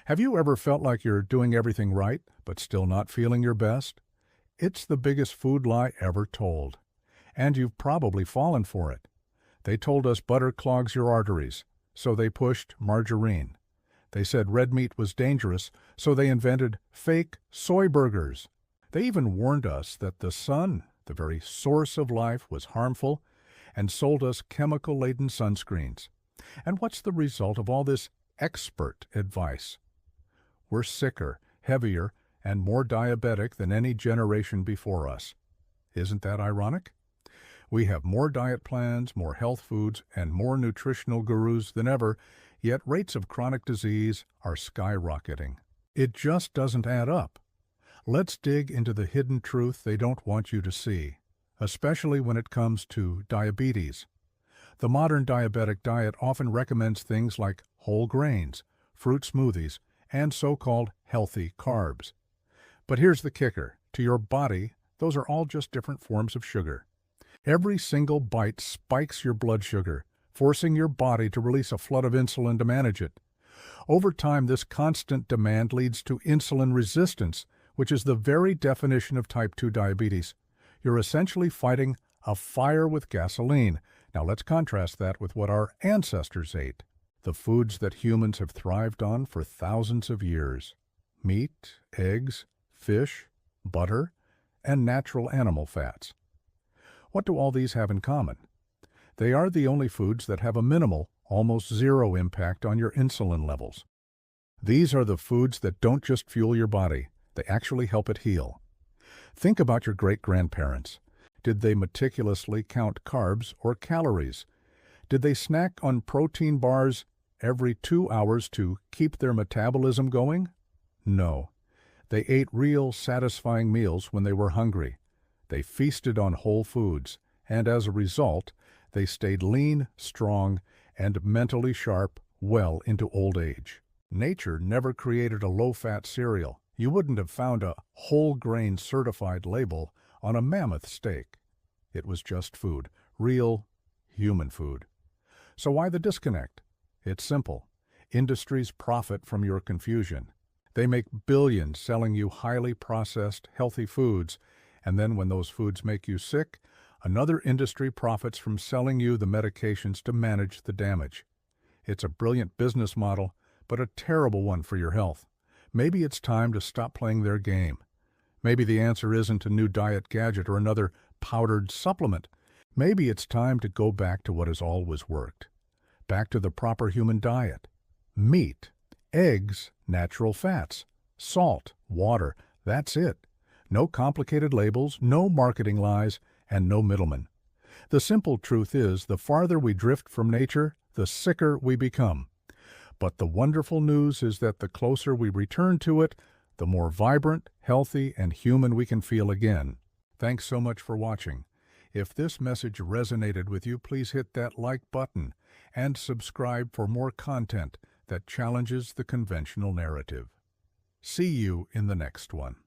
Have you ever felt like you're doing everything right, but still not feeling your best? It's the biggest food lie ever told. And you've probably fallen for it. They told us butter clogs your arteries, so they pushed margarine. They said red meat was dangerous, so they invented fake soy burgers. They even warned us that the sun, the very source of life, was harmful and sold us chemical-laden sunscreens. And what's the result of all this expert advice? We're sicker, heavier, and more diabetic than any generation before us. Isn't that ironic? We have more diet plans, more health foods, and more nutritional gurus than ever, yet rates of chronic disease are skyrocketing. It just doesn't add up. Let's dig into the hidden truth they don't want you to see, especially when it comes to diabetes. The modern diabetic diet often recommends things like whole grains, fruit smoothies, and so-called healthy carbs. But here's the kicker. To your body, those are all just different forms of sugar. Every single bite spikes your blood sugar, forcing your body to release a flood of insulin to manage it. Over time, this constant demand leads to insulin resistance, which is the very definition of type 2 diabetes. You're essentially fighting a fire with gasoline. Now let's contrast that with what our ancestors ate, the foods that humans have thrived on for thousands of years: meat, eggs, fish, butter, and natural animal fats. What do all these have in common? They are the only foods that have a minimal, almost zero impact on your insulin levels. These are the foods that don't just fuel your body, they actually help it heal. Think about your great-grandparents. Did they meticulously count carbs or calories? Did they snack on protein bars every 2 hours to keep their metabolism going? No. They ate real, satisfying meals when they were hungry. They feasted on whole foods, and as a result, they stayed lean, strong, and mentally sharp well into old age. Nature never created a low-fat cereal. You wouldn't have found a whole-grain certified label on a mammoth steak. It was just food, real, human food. So why the disconnect? It's simple. Industries profit from your confusion. They make billions selling you highly processed, healthy foods, and then when those foods make you sick, another industry profits from selling you the medications to manage the damage. It's a brilliant business model, but a terrible one for your health. Maybe it's time to stop playing their game. Maybe the answer isn't a new diet gadget or another powdered supplement. Maybe it's time to go back to what has always worked. Back to the proper human diet. Meat, eggs, natural fats, salt, water, that's it. No complicated labels, no marketing lies, and no middlemen. The simple truth is, the farther we drift from nature, the sicker we become. But the wonderful news is that the closer we return to it, the more vibrant, healthy, and human we can feel again. Thanks so much for watching. If this message resonated with you, please hit that like button and subscribe for more content that challenges the conventional narrative. See you in the next one.